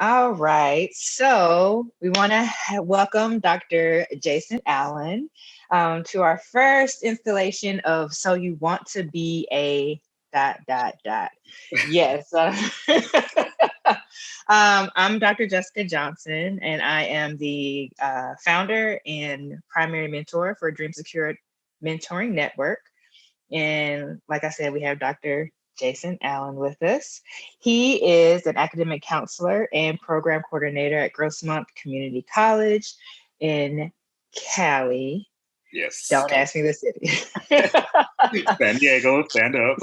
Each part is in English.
All right. So we want to welcome Dr. Jason Allen to our first installation of So You Want to Be a dot, dot, dot. Yes. I'm Dr. Jessica Johnson, and I am the founder and primary mentor for Dream Secure Mentoring Network. And like I said, we have Dr. Jason Allen with us. He is an academic counselor and program coordinator at Grossmont Community College in Cali. Yes. Don't ask me the city. San Diego, stand up.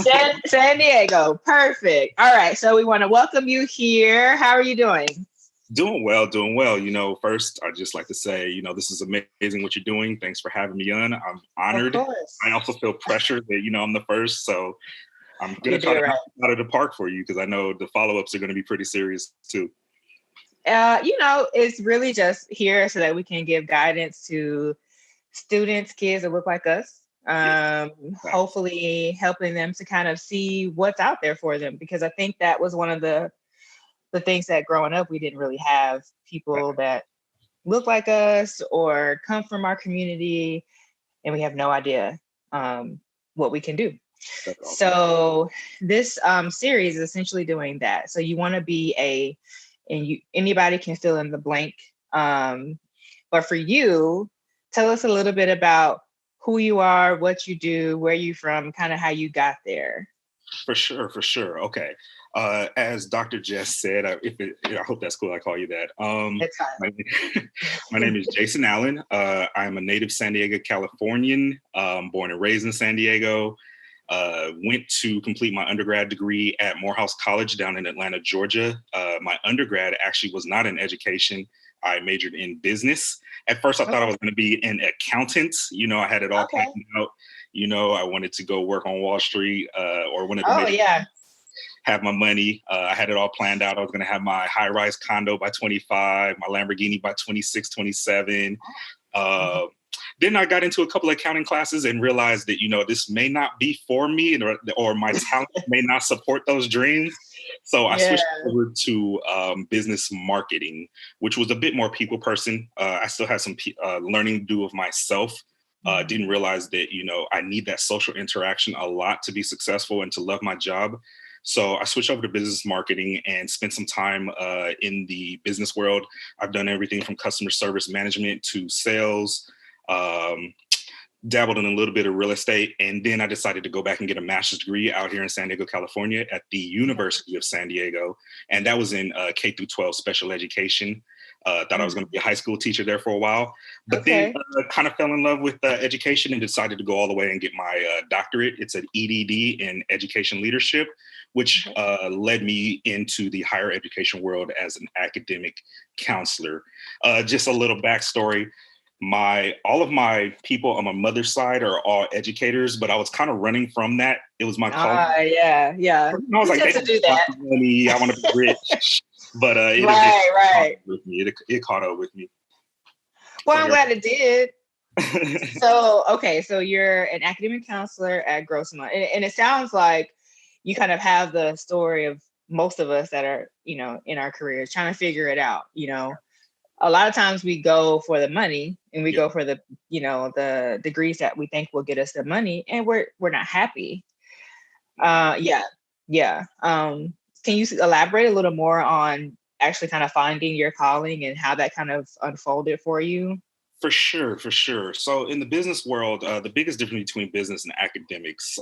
San Diego. Perfect. All right. So we want to welcome you here. How are you doing? Doing well. First, I'd just like to say, this is amazing what you're doing. Thanks for having me on. I'm honored. Of course. I also feel pressure that, I'm the first. So I'm going to try to knock it out of the park for you because I know the follow-ups are going to be pretty serious too. It's really just here so that we can give guidance to students, kids that look like us. Hopefully helping them to kind of see what's out there for them, because I think that was one of the things that growing up, we didn't really have people that look like us or come from our community, and we have no idea what we can do. Awesome. So this series is essentially doing that. So you want to be anybody can fill in the blank. But for you, tell us a little bit about who you are, what you do, where you're from, kind of how you got there. For sure. Okay. As Dr. Jess said, I hope that's cool. I call you that. It's fine. My name is Jason Allen. I'm a native San Diego Californian, born and raised in San Diego. Went to complete my undergrad degree at Morehouse College down in Atlanta, Georgia. My undergrad actually was not in education. I majored in business. At first, I thought I was going to be an accountant. I had it all planned out. I wanted to go work on Wall Street or wanted to have my money. I had it all planned out. I was going to have my high-rise condo by 25, my Lamborghini by 26, 27. Then I got into a couple of accounting classes and realized that, this may not be for me or my talent may not support those dreams. So I switched over to business marketing, which was a bit more people person. I still had some learning to do of myself. Didn't realize that, I need that social interaction a lot to be successful and to love my job. So I switched over to business marketing and spent some time in the business world. I've done everything from customer service management to sales, dabbled in a little bit of real estate. And then I decided to go back and get a master's degree out here in San Diego, California at the University of San Diego. And that was in K12 Special Education. Thought I was going to be a high school teacher there for a while, but then kind of fell in love with education and decided to go all the way and get my doctorate. It's an EDD in education leadership, which led me into the higher education world as an academic counselor. Just a little backstory. All of my people on my mother's side are all educators, but I was kind of running from that. It was my calling. Yeah. I was like, to do that. Money, I want to be rich. But it with me. It caught up with me. Well, I'm glad it did. So you're an academic counselor at Grossmont, and it sounds like you kind of have the story of most of us that are, in our careers trying to figure it out. A lot of times we go for the money and we go for the, the degrees that we think will get us the money, and we're not happy. Can you elaborate a little more on actually kind of finding your calling and how that kind of unfolded for you? For sure. So in the business world, the biggest difference between business and academics,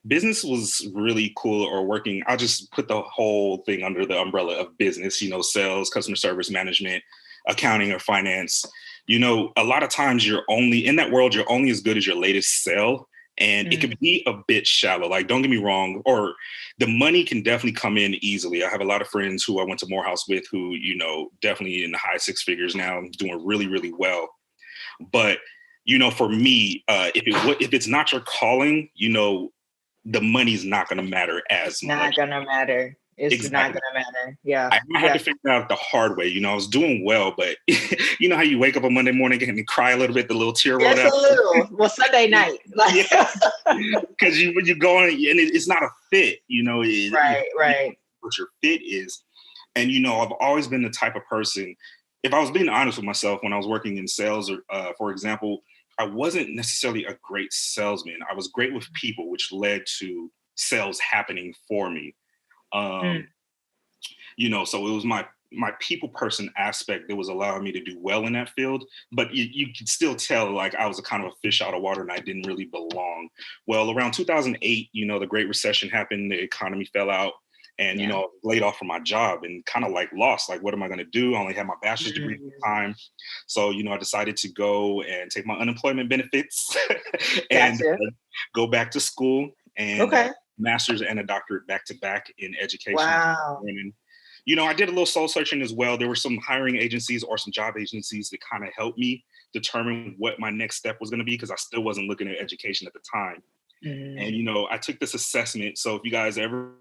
business was really cool or working. I'll just put the whole thing under the umbrella of business, sales, customer service management, accounting or finance. A lot of times you're only as good as your latest sale. And it can be a bit shallow. Like, don't get me wrong, or the money can definitely come in easily. I have a lot of friends who I went to Morehouse with who, definitely in the high six figures now, doing really, really well. But, for me, if it's not your calling, the money's not going to matter as much. Not going to matter. It's not going to matter. Yeah. I had to figure out the hard way. I was doing well, but you know how you wake up on Monday morning and cry a little bit, the little tear rolled out? Just a little. Well, Sunday night. Because you go on and it's not a fit, Right. What your fit is. And, I've always been the type of person, if I was being honest with myself when I was working in sales, or for example, I wasn't necessarily a great salesman. I was great with people, which led to sales happening for me. So it was my people person aspect that was allowing me to do well in that field. But you could still tell, like, I was a kind of a fish out of water and I didn't really belong. Well, around 2008, the Great Recession happened, the economy fell out, and, I was laid off from my job and kind of like lost, like, what am I going to do? I only had my bachelor's degree at the time. So, I decided to go and take my unemployment benefits and go back to school and master's and a doctorate back to back in education. Wow. And, I did a little soul searching as well. There were some hiring agencies or some job agencies that kind of helped me determine what my next step was going to be, because I still wasn't looking at education at the time. And, I took this assessment. So if you guys ever,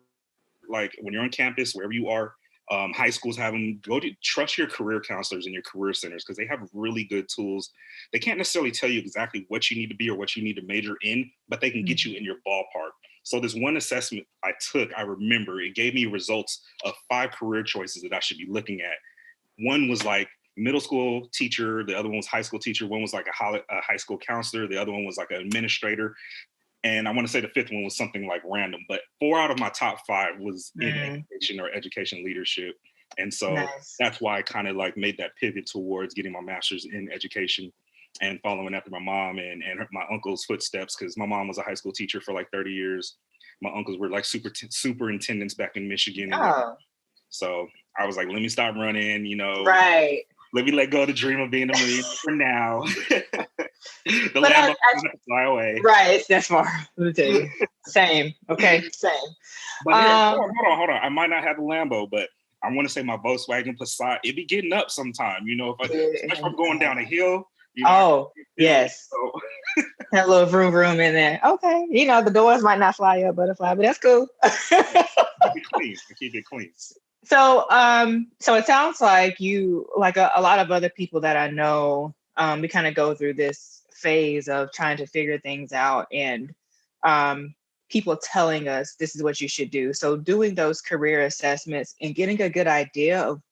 like, when you're on campus, wherever you are, high schools have them, trust your career counselors and your career centers, because they have really good tools. They can't necessarily tell you exactly what you need to be or what you need to major in, but they can get you in your ballpark. So this one assessment I took, I remember it gave me results of 5 career choices that I should be looking at. One was like middle school teacher. The other one was high school teacher. One was like a high school counselor. The other one was like an administrator. And I want to say the 5th one was something like random, but 4 out of my top 5 was in education or education leadership. And so that's why I kind of like made that pivot towards getting my master's in education and following after my mom and my uncle's footsteps, because my mom was a high school teacher for like 30 years. My uncles were like superintendents back in Michigan. So I was like, let me stop running, let me let go of the dream of being a millionaire for now. The Lambo fly away. Right, that's far. Let me tell you. Same. Okay, same. But here, hold on. I might not have a Lambo, but I want to say my Volkswagen Passat, it be getting up sometime, especially if I'm going down a hill. Yes. So. Have a little vroom in there. Okay. The doors might not fly up, butterfly, but that's cool. Keep it clean. So, so it sounds like you, like a lot of other people that I know, we kind of go through this phase of trying to figure things out, and people telling us this is what you should do. So doing those career assessments and getting a good idea of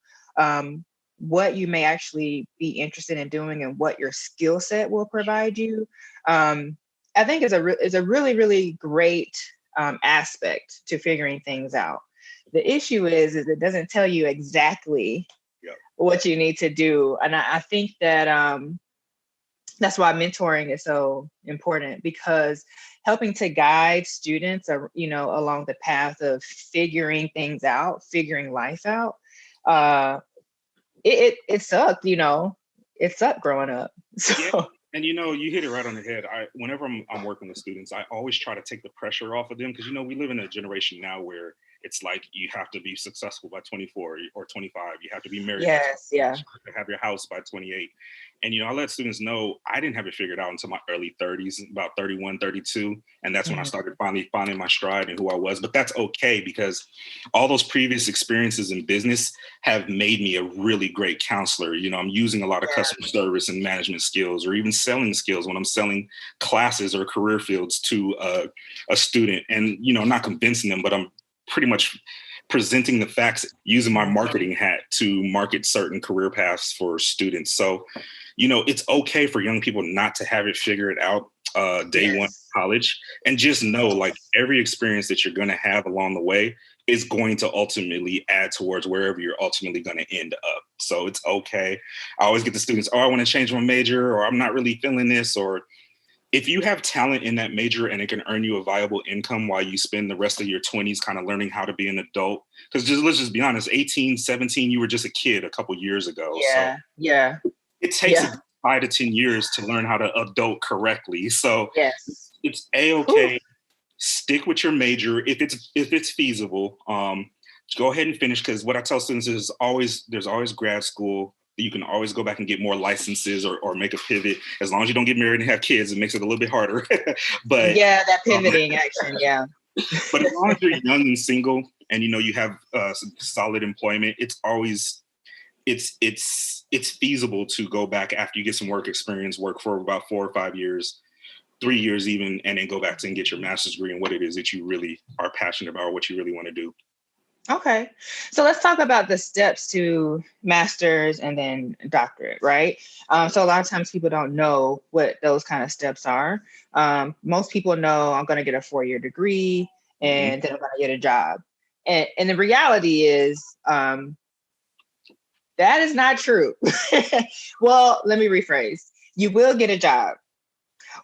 what you may actually be interested in doing and what your skill set will provide you, I think is a really, really great aspect to figuring things out. The issue is it doesn't tell you exactly what you need to do. And I think that that's why mentoring is so important, because helping to guide students, along the path of figuring things out, figuring life out, it sucked, it sucked growing up. So. Yeah. And you hit it right on the head. Whenever I'm working with students, I always try to take the pressure off of them, because we live in a generation now where it's like you have to be successful by 24 or 25. You have to be married. Yes, to have your house by 28. And I let students know I didn't have it figured out until my early 30s, about 31, 32. And that's when I started finally finding my stride and who I was. But that's okay, because all those previous experiences in business have made me a really great counselor. I'm using a lot of customer service and management skills, or even selling skills when I'm selling classes or career fields to a student. And, not convincing them, but I'm pretty much presenting the facts, using my marketing hat to market certain career paths for students. So, it's okay for young people not to have it figured out day one of college, and just know like every experience that you're going to have along the way is going to ultimately add towards wherever you're ultimately going to end up. So it's okay. I always get the students, I want to change my major, or I'm not really feeling this, or if you have talent in that major and it can earn you a viable income while you spend the rest of your 20s kind of learning how to be an adult, because let's just be honest, 18, 17, you were just a kid a couple years ago. It takes 5 to 10 years to learn how to adult correctly. So it's A-okay. Stick with your major if it's feasible. Go ahead and finish, because what I tell students is there's always grad school. You can always go back and get more licenses or make a pivot. As long as you don't get married and have kids, it makes it a little bit harder. But that pivoting action, But as long as you're young and single and you have solid employment, it's feasible to go back after you get some work experience, work for about 4 or 5 years, 3 years even, and then go back and get your master's degree in what it is that you really are passionate about or what you really want to do. Okay. So let's talk about the steps to master's and then doctorate, right? So a lot of times people don't know what those kind of steps are. Most people know I'm going to get a 4-year degree Mhm. and then I'm going to get a job. And the reality is that is not true. Well, let me rephrase. You will get a job.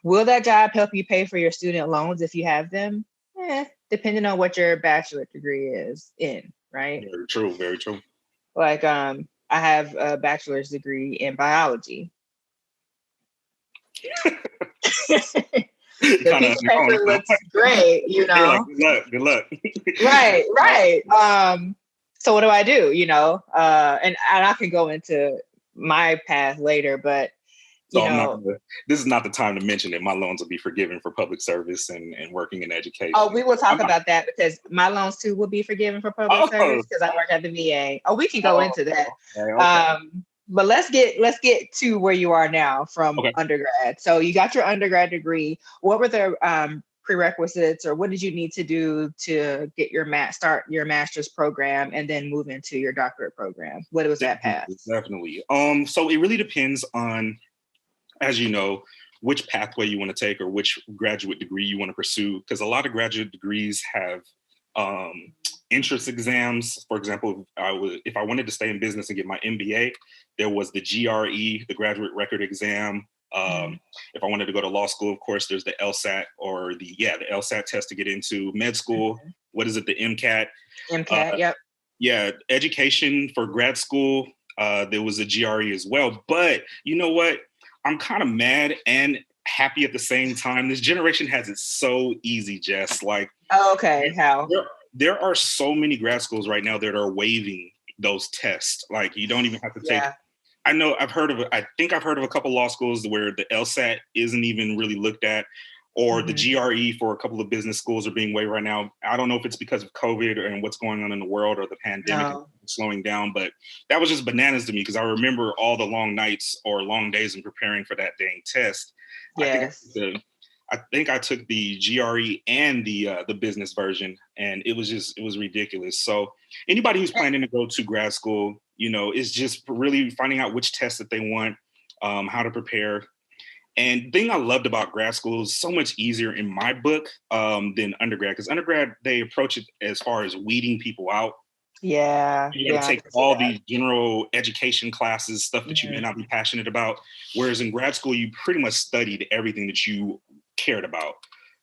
Will that job help you pay for your student loans if you have them? Depending on what your bachelor degree is in, right? Very true. Very true. Like I have a bachelor's degree in biology. The Kind of piece of paper looks great, They're like, good luck, good luck. right. So what do I do? And I can go into my path later, but So this is not the time to mention that my loans will be forgiven for public service and working in education. Oh, we will talk about that because my loans too will be forgiven for public service because I work at the VA. Oh, we can go into that. Okay. But let's get to where you are now from undergrad. So you got your undergrad degree. What were the prerequisites, or what did you need to do to get start your master's program and then move into your doctorate program? What was that path? Definitely. So it really depends on, as you know, which pathway you want to take or which graduate degree you want to pursue. Because a lot of graduate degrees have entrance exams. For example, if I wanted to stay in business and get my MBA, there was the GRE, the graduate record exam. If I wanted to go to law school, of course, there's the LSAT or the LSAT test to get into med school. What is it? The MCAT. Yep. Yeah, education for grad school. There was a GRE as well. But you know what? I'm kind of mad and happy at the same time. This generation has it so easy, Jess. Like, okay, how? There are so many grad schools right now that are waiving those tests. Like, you don't even have to take. I think I've heard of a couple law schools where the LSAT isn't even really looked at, or the GRE for a couple of business schools are being waived right now. I don't know if it's because of COVID and what's going on in the world or the pandemic slowing down, but that was just bananas to me because I remember all the long nights or long days in preparing for that dang test. Yes. I think I took the GRE and the business version, and it was ridiculous. So anybody who's planning to go to grad school, is just really finding out which tests that they want, how to prepare. And the thing I loved about grad school is so much easier in my book than undergrad, because undergrad, they approach it as far as weeding people out. Yeah. You got to take all these general education classes, stuff that you may not be passionate about. Whereas in grad school, you pretty much studied everything that you cared about.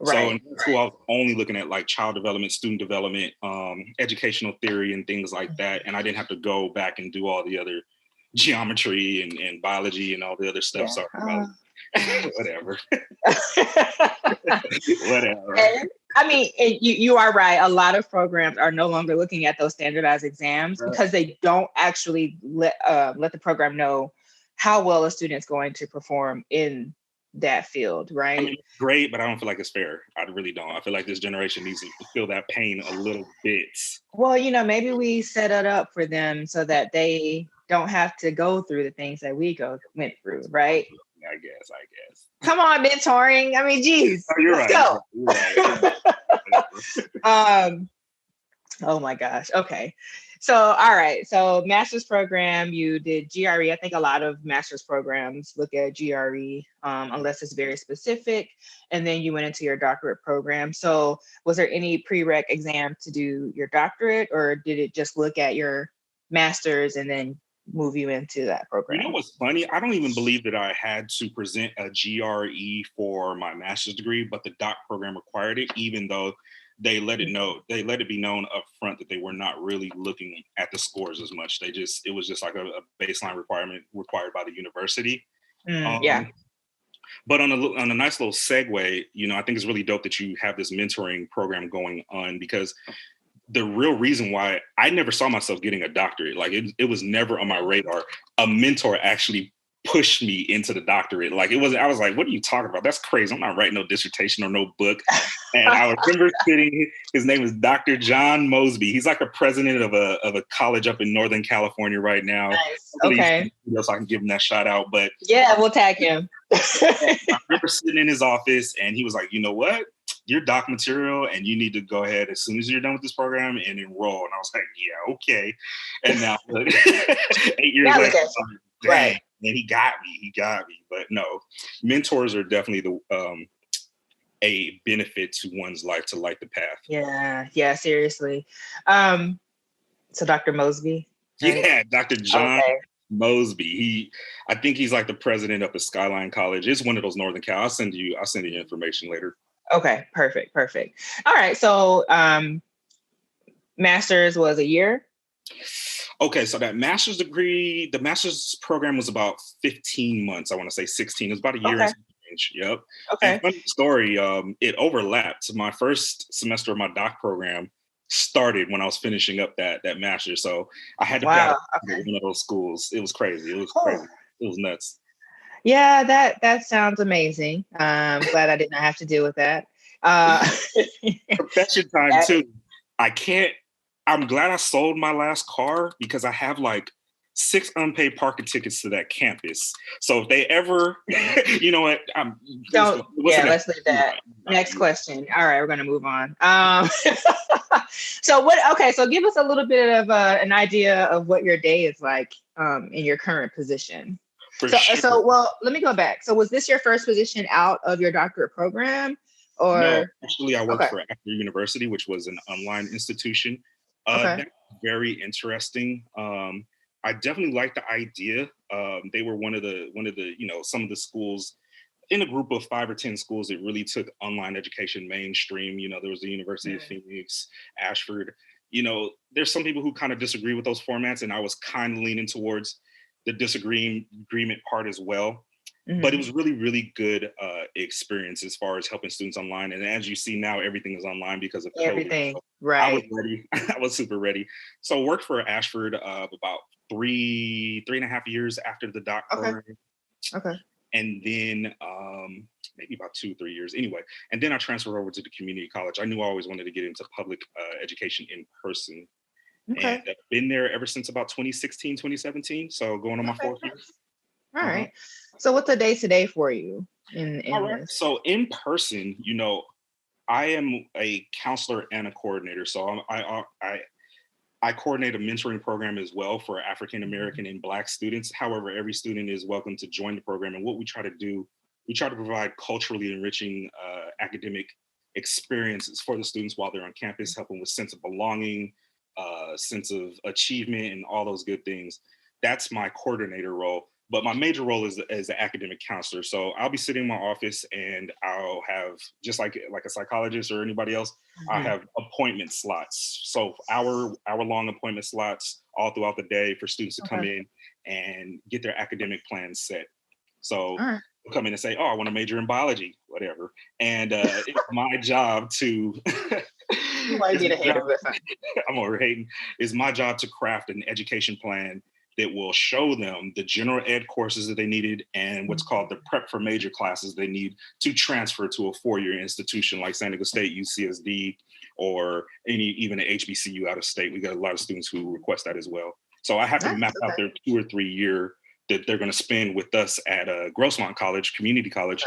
So in grad school, I was only looking at like child development, student development, educational theory and things like that. And I didn't have to go back and do all the other geometry and biology and all the other stuff. So whatever. Whatever. I mean, you are right. A lot of programs are no longer looking at those standardized exams because they don't actually let the program know how well a student's going to perform in that field, right? I mean, it's great, but I don't feel like it's fair. I really don't. I feel like this generation needs to feel that pain a little bit. Well, maybe we set it up for them so that they don't have to go through the things that we went through, right? I guess. Come on, mentoring. I mean, geez. Oh, you're let's right. Go. You're right. Oh my gosh. Okay. So, all right. So master's program, you did GRE. I think a lot of master's programs look at GRE unless it's very specific. And then you went into your doctorate program. So was there any prereq exam to do your doctorate, or did it just look at your master's and then move you into that program? You know what's funny? I don't even believe that I had to present a GRE for my master's degree, but the doc program required it, even though they let it be known up front that they were not really looking at the scores as much. It was just like a baseline requirement required by the university. But on a nice little segue, I think it's really dope that you have this mentoring program going on, because the real reason why I never saw myself getting a doctorate, like it was never on my radar. A mentor actually pushed me into the doctorate. Like I was like, what are you talking about? That's crazy. I'm not writing no dissertation or no book. And I remember his name is Dr. John Mosby. He's like a president of a college up in Northern California right now. Nice. Okay. So I can give him that shout out. But yeah, we'll tag him. I remember sitting in his office and he was like, you know what? your doc material and you need to go ahead as soon as you're done with this program and enroll. And I was like, yeah, okay. And now 8 years Now later, dang, right. man, he got me. But no, mentors are definitely a benefit to one's life to light the path. Yeah, seriously. So Dr. Mosby. Right? Yeah, Dr. John Mosby. I think he's like the president of the Skyline College. It's one of those Northern Cal. I'll send you information later. Okay, perfect. All right. So master's was a year. Okay, so that master's degree, the master's program was about 15 months. I want to say 16. It was about a year. Okay. Yep. Okay. And funny story, it overlapped. My first semester of my doc program started when I was finishing up that master's. So I had to pay out one of those schools. It was crazy. It was nuts. Yeah, that sounds amazing. I'm glad I did not have to deal with that. Profession time too. I'm glad I sold my last car because I have like 6 unpaid parking tickets to that campus. So if they ever, you know what? Let's leave that. Next question. All right, we're gonna move on. So give us a little bit of an idea of what your day is like in your current position. So let me go back. So was this your first position out of your doctorate program? Or no, actually I worked for After University, which was an online institution. That's very interesting. I definitely like the idea. They were one of the, some of the schools in a group of 5 or 10 schools that really took online education mainstream. There was the University of Phoenix, Ashford. There's some people who kind of disagree with those formats, and I was kind of leaning towards the disagreement part as well. Mm-hmm. But it was really, really good experience as far as helping students online. And as you see now, everything is online because of COVID. Everything, so right. I was ready. I was super ready. So I worked for Ashford about 3.5 years after the doc program. Okay. And then maybe about 2 or 3 years anyway. And then I transferred over to the community college. I knew I always wanted to get into public education in person. Okay. And I've been there ever since about 2016, 2017. So going on my 4th year. All right. So what's a day-to-day for you in this? So in person, I am a counselor and a coordinator. So I coordinate a mentoring program as well for African American and Black students. However, every student is welcome to join the program. And what we try to do, we try to provide culturally enriching academic experiences for the students while they're on campus, helping with sense of belonging, sense of achievement, and all those good things. That's my coordinator role. But my major role is as an academic counselor. So I'll be sitting in my office and I'll have, just like a psychologist or anybody else, I have appointment slots. So hour-long appointment slots all throughout the day for students to come in and get their academic plans set. So they'll come in and say, I want to major in biology, whatever. And it's my job to... I'm over hating. It's my job to craft an education plan that will show them the general ed courses that they needed and what's called the prep for major classes they need to transfer to a 4-year institution like San Diego State, UCSD, or even an HBCU out of state. We got a lot of students who request that as well. So I have to map out their 2 or 3 year that they're going to spend with us at Grossmont College, Community College,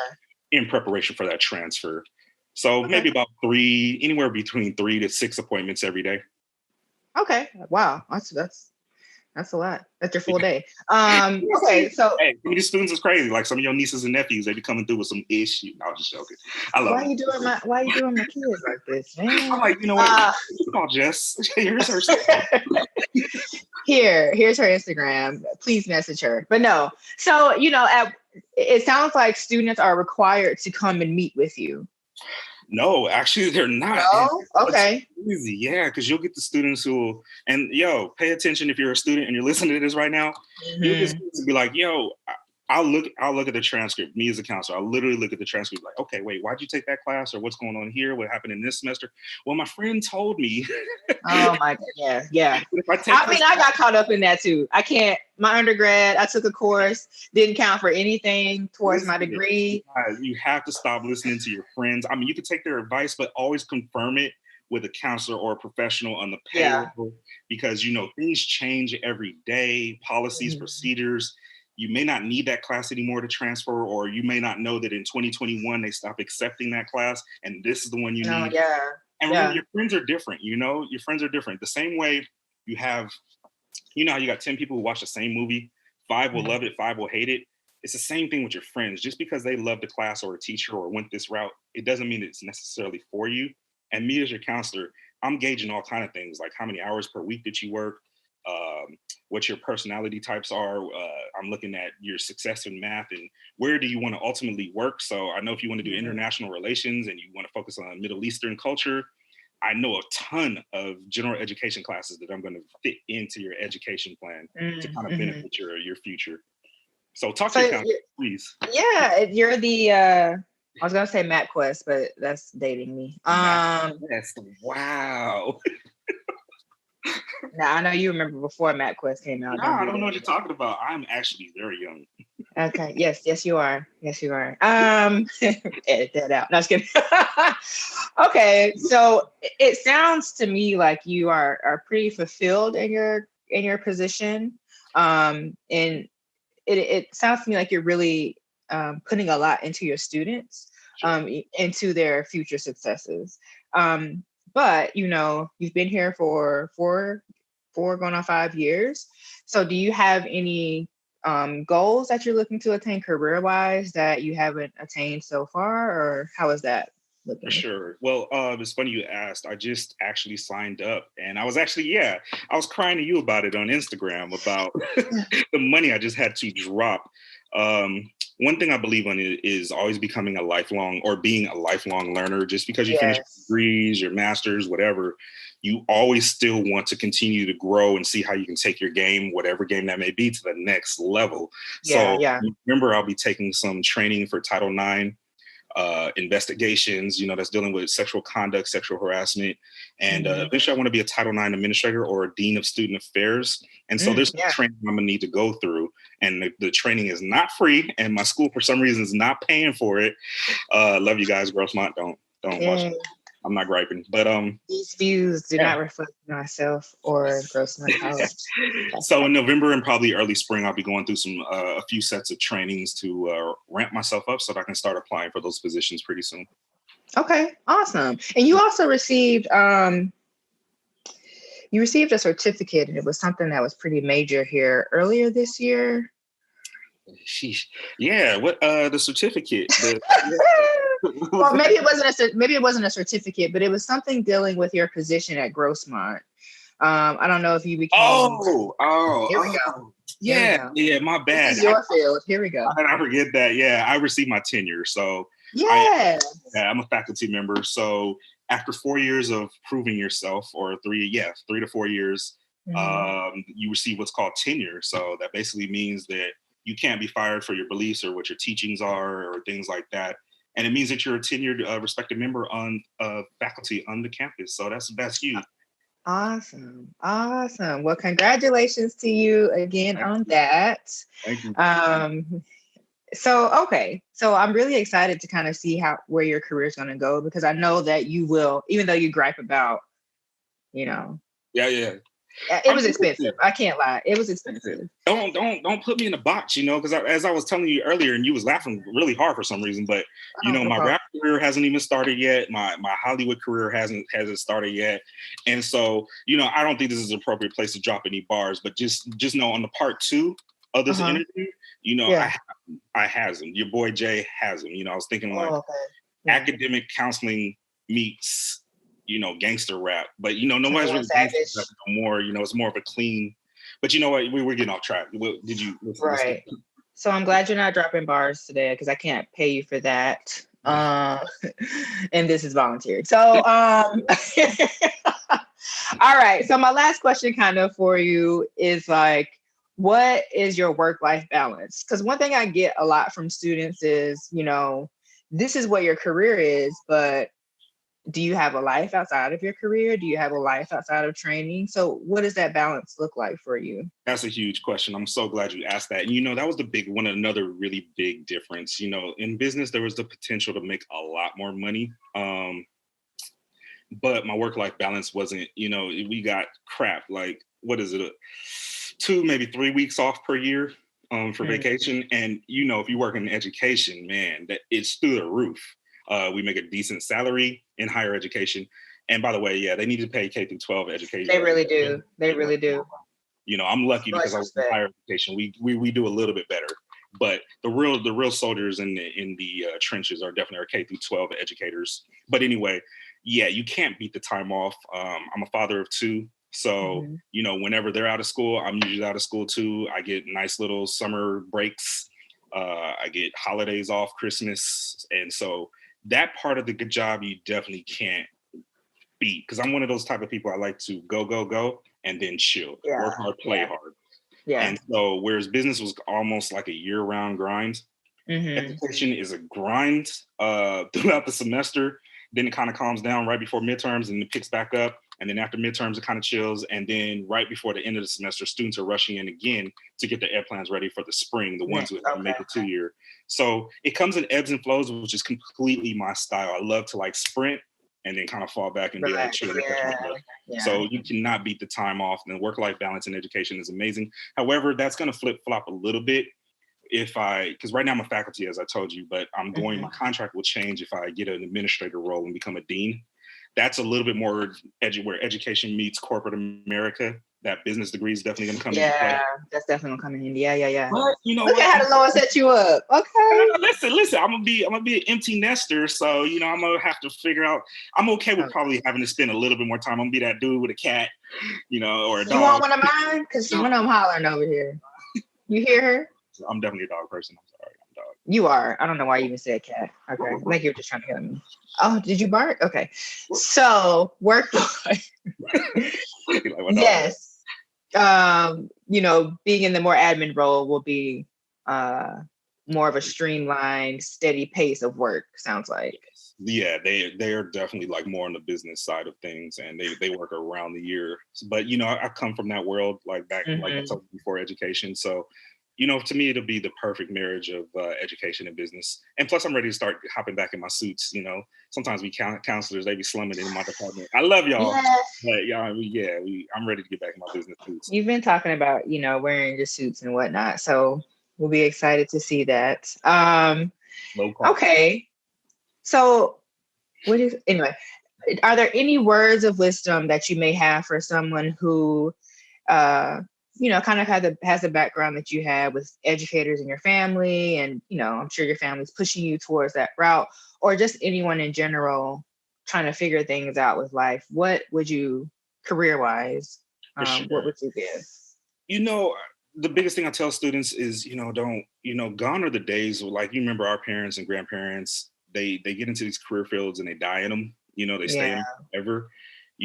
in preparation for that transfer. So maybe about anywhere between 3 to 6 appointments every day. Okay. Wow. That's a lot. That's your full day. Okay, so hey, these students is crazy. Like some of your nieces and nephews, they be coming through with some issue. No, I'm just joking. I love. Why you doing my kids like this, man? I'm like, you know what? Call Jess. Here's her. Here's her Instagram. Please message her. But no. So it sounds like students are required to come and meet with you. No, actually, they're not. No? Okay. It's easy, yeah, because you'll get the students who will, and pay attention if you're a student and you're listening to this right now. You'll get students to be like, I'll look at the transcript. Me as a counselor, I'll literally look at the transcript like, okay, wait, why'd you take that class, or what's going on here? What happened in this semester? Well, my friend told me. Oh my God, yeah. I got caught up in that too. I can't. My undergrad, I took a course, didn't count for anything towards my degree. You have to stop listening to your friends. I mean, you can take their advice, but always confirm it with a counselor or a professional on the payroll, because things change every day, policies, procedures. you may not need that class anymore to transfer, or you may not know that in 2021 they stop accepting that class and this is the one you need. Yeah. And remember, your friends are different, your friends are different. The same way you have, how you got 10 people who watch the same movie, 5 will love it, 5 will hate it. It's the same thing with your friends. Just because they love the class or a teacher or went this route, it doesn't mean it's necessarily for you. And me as your counselor, I'm gauging all kind of things, like how many hours per week that you work, what your personality types are. I'm looking at your success in math and where do you want to ultimately work. So I know if you want to do international relations and you want to focus on Middle Eastern culture, I know a ton of general education classes that I'm going to fit into your education plan to kind of benefit your future. So talk to your counselor, please. Yeah, you're the, I was going to say MapQuest, but that's dating me. MapQuest, wow. Now, I know you remember before MapQuest came out. No, I don't know what you're talking about. I'm actually very young. Okay. Yes, you are. Yes, you are. Edit that out. No, just kidding. Okay. So it sounds to me like you are pretty fulfilled in your position. And it sounds to me like you're really putting a lot into your students, into their future successes. But you've been here for four going on 5 years. So do you have any goals that you're looking to attain career-wise that you haven't attained so far, or how is that looking? For sure. Well, it's funny you asked. I just actually signed up, and I was crying to you about it on Instagram about the money I just had to drop. One thing I believe in is always becoming being a lifelong learner. Just because you finish your degrees, your masters, whatever, you always still want to continue to grow and see how you can take your game, whatever game that may be, to the next level. Remember, I'll be taking some training for Title IX investigations, that's dealing with sexual conduct, sexual harassment. And eventually I want to be a Title IX administrator or a dean of student affairs. And so there's training I'm gonna need to go through. And the training is not free. And my school, for some reason, is not paying for it. Love you guys, Grossmont. Don't watch it. I'm not griping, but these views do not reflect myself or Grossmont College. So in November and probably early spring, I'll be going through a few sets of trainings to ramp myself up so that I can start applying for those positions pretty soon. Okay, awesome. And you also received a certificate, and it was something that was pretty major here earlier this year. Sheesh. Yeah, what the certificate? Well, maybe it wasn't a certificate, but it was something dealing with your position at Grossmont. I don't know if you became. Here we go. Yeah. My bad. This is your field. Here we go. I forget that. Yeah, I received my tenure, so I'm a faculty member. So after 4 years of proving yourself, or 3 to 4 years, you receive what's called tenure. So that basically means that you can't be fired for your beliefs or what your teachings are or things like that. And it means that you're a tenured, respected member on faculty on the campus. So that's huge. Awesome. Well, congratulations to you again on that. Thank you. So I'm really excited to kind of see where your career is going to go, because I know that you will, even though you gripe about, Yeah. It was expensive. I can't lie. It was expensive. Don't put me in a box, because as I was telling you earlier, and you was laughing really hard for some reason, but my rap career hasn't even started yet. My Hollywood career hasn't started yet, and so I don't think this is an appropriate place to drop any bars. But just know on the part 2 of this interview, I has him. Your boy Jay has him. I was thinking academic counseling meets gangster rap, but nobody's really gangster rap no more. It's more of a clean. But you know what? We're getting off track. Did you? Right. So I'm glad you're not dropping bars today, because I can't pay you for that. And this is volunteered. So all right. So my last question kind of for you is like, what is your work-life balance? Because one thing I get a lot from students is, this is what your career is, but do you have a life outside of your career? Do you have a life outside of training? So what does that balance look like for you? That's a huge question. I'm so glad you asked that. And that was the big one, another really big difference. In business, there was the potential to make a lot more money. But my work-life balance wasn't, we got crap. Like, what is it? 2, maybe 3 weeks off per year. for vacation. And, if you work in education, man, that it's through the roof. We make a decent salary in higher education. And by the way, yeah, they need to pay K through 12 education. They really do. They really do. I'm lucky because I was in higher education. We do a little bit better. But the real soldiers in the trenches are definitely our K through 12 educators. But anyway, yeah, you can't beat the time off. I'm a father of two. So, whenever they're out of school, I'm usually out of school too. I get nice little summer breaks. I get holidays off, Christmas. And so that part of the good job, you definitely can't beat, because I'm one of those type of people. I like to go, and then chill, work hard, play hard. Yeah. And so whereas business was almost like a year-round grind, education is a grind throughout the semester. Then it kind of calms down right before midterms and it picks back up. And then after midterms, it kind of chills. And then right before the end of the semester, students are rushing in again to get their ed plans ready for the spring, the ones who have to make it 2 year. So it comes in ebbs and flows, which is completely my style. I love to like sprint and then kind of fall back and be like, chill. So you cannot beat the time off. And work-life balance in education is amazing. However, that's going to flip-flop a little bit because right now I'm a faculty, as I told you, but I'm going, my contract will change if I get an administrator role and become a dean. That's a little bit more where education meets corporate America. That business degree is definitely going to come into play. Yeah, that's definitely going to come in handy. Yeah. But Look at how the Lord set you up. Okay. Listen. I'm gonna be an empty nester, so I'm gonna have to figure out. I'm okay with probably having to spend a little bit more time. I'm gonna be that dude with a cat, or a dog. You want one of mine? Because one of them hollering over here. You hear her? I'm definitely a dog person. I'm sorry, I'm a dog. You are. I don't know why you even said cat. Okay, like you were just trying to help me. Oh, did you bark? Okay. So work life. Yes. Being in the more admin role will be more of a streamlined, steady pace of work, sounds like. Yeah, they are definitely like more on the business side of things, and they work around the year. But I come from that world, like back like I told you before education. So to me, it'll be the perfect marriage of education and business. And plus, I'm ready to start hopping back in my suits. Sometimes we counselors, they be slumming in my department. I love y'all, but I'm ready to get back in my business suits. You've been talking about, wearing your suits and whatnot, so we'll be excited to see that. Okay, so anyway? Are there any words of wisdom that you may have for someone who, kind of has a background that you have with educators in your family, and I'm sure your family's pushing you towards that route, or just anyone in general trying to figure things out with life? What would you, career-wise, what would you give? The biggest thing I tell students is, gone are the days where, like, you remember our parents and grandparents, they get into these career fields and they die in them, they stay in them forever.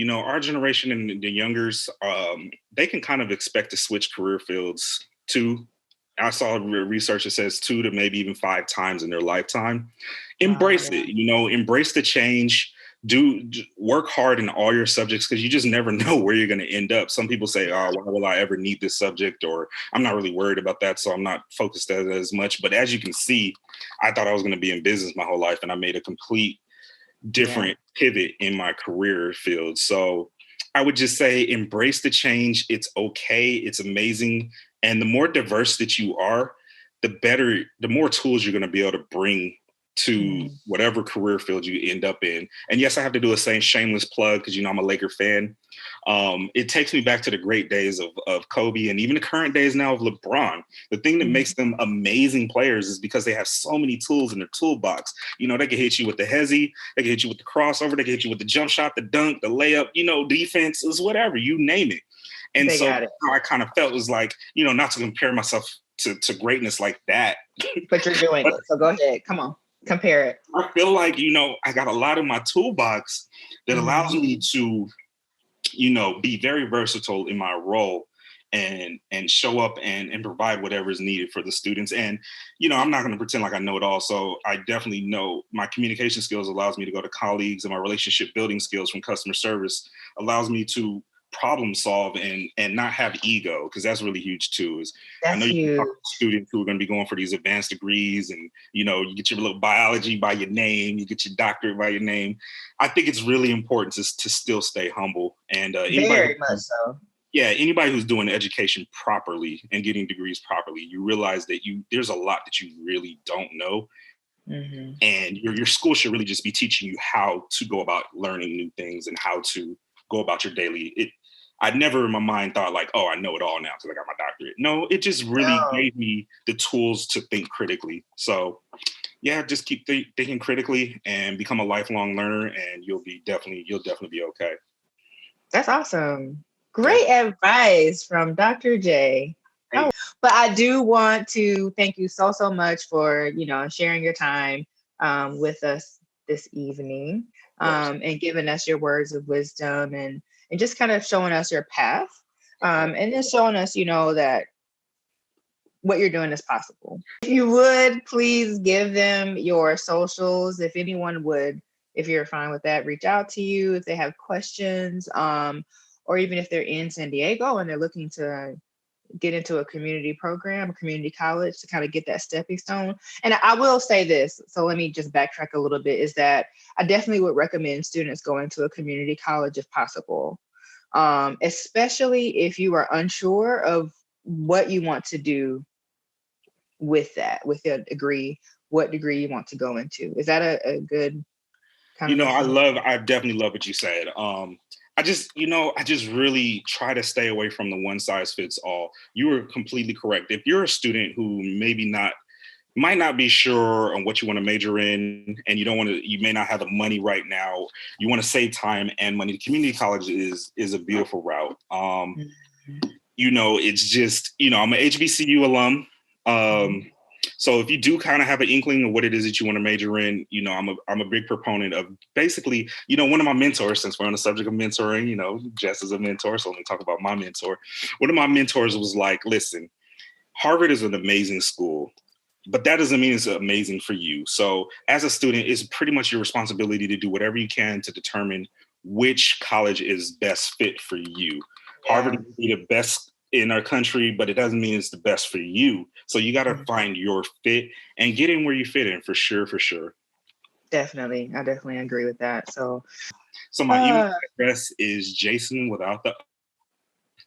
Our generation and the youngers, they can kind of expect to switch career fields too. I saw research that says 2 to maybe even 5 times in their lifetime. Embrace it, embrace the change. Do work hard in all your subjects, because you just never know where you're going to end up. Some people say, why will I ever need this subject? Or I'm not really worried about that, so I'm not focused on it as much. But as you can see, I thought I was going to be in business my whole life, and I made a complete different pivot in my career field. So I would just say embrace the change. It's okay. It's amazing. And the more diverse that you are, the more tools you're going to be able to bring to whatever career field you end up in. And yes, I have to do a shameless plug because, I'm a Laker fan. It takes me back to the great days of Kobe, and even the current days now of LeBron. The thing that makes them amazing players is because they have so many tools in their toolbox. They can hit you with the hezzy, they can hit you with the crossover, they can hit you with the jump shot, the dunk, the layup, defense, is whatever, you name it. And so how I kind of felt was like, not to compare myself to greatness like that. But you're doing it. So go ahead. Come on. Compare it. I feel like, I got a lot in my toolbox that allows me to, be very versatile in my role and show up and provide whatever is needed for the students. And, I'm not going to pretend like I know it all. So I definitely know my communication skills allows me to go to colleagues, and my relationship building skills from customer service allows me to problem solve and not have ego, because that's really huge too. I know you talk to students who are going to be going for these advanced degrees, and you get your little biology by your name, you get your doctorate by your name. I think it's really important to still stay humble, and very much so. yeah, anybody who's doing education properly and getting degrees properly, you realize that there's a lot that you really don't know. Mm-hmm. And your school should really just be teaching you how to go about learning new things and how to go about your daily. I never in my mind thought like, oh, I know it all now because I got my doctorate. No, it just really gave me the tools to think critically. So yeah, just keep thinking critically and become a lifelong learner, and you'll definitely be okay. That's awesome. Great advice from Dr. J. Hey. But I do want to thank you so much for, sharing your time with us this evening, and giving us your words of wisdom and just kind of showing us your path, and just showing us, that what you're doing is possible. If you would, please give them your socials. If anyone would, if you're fine with that, reach out to you if they have questions, or even if they're in San Diego and they're looking to get into a community program, a community college, to kind of get that stepping stone. And I will say this, so let me just backtrack a little bit, is that I definitely would recommend students going to a community college if possible, especially if you are unsure of what you want to do with your degree, what degree you want to go into. Is that a good kind of? I definitely love what you said. I just really try to stay away from the one size fits all. You were completely correct. If you're a student who might not be sure on what you want to major in, and you may not have the money right now, you want to save time and money, community college is a beautiful route. It's just, I'm an HBCU alum. So if you do kind of have an inkling of what it is that you want to major in, I'm a big proponent of basically, one of my mentors, since we're on the subject of mentoring, Jess is a mentor, so let me talk about my mentor. One of my mentors was like, listen, Harvard is an amazing school, but that doesn't mean it's amazing for you. So as a student, it's pretty much your responsibility to do whatever you can to determine which college is best fit for you. Yeah. Harvard is the best in our country, but it doesn't mean it's the best for you. So you got to find your fit and get in where you fit in, for sure. Definitely. I definitely agree with that. So my email address is Jason without the,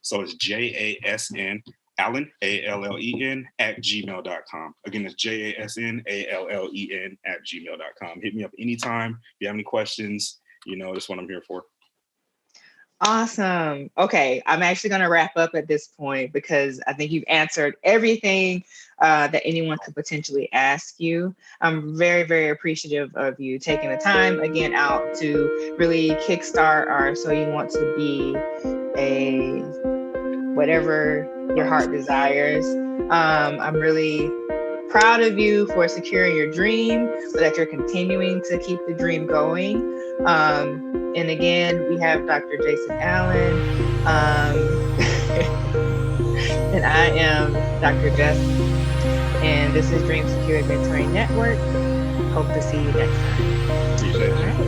so it's JASN Allen, ALLEN @gmail.com. Again, it's JASN ALLEN @gmail.com. Hit me up anytime. If you have any questions, that's what I'm here for. Awesome. Okay, I'm actually going to wrap up at this point because I think you've answered everything that anyone could potentially ask you. I'm very, very appreciative of you taking the time again out to really kickstart our So You Want to Be a whatever your heart desires. I'm really proud of you for securing your dream, so that you're continuing to keep the dream going. And again, we have Dr. Jason Allen, and I am Dr. Jess, and this is Dream Secured Mentoring Network. Hope to see you next time. Appreciate it. All right.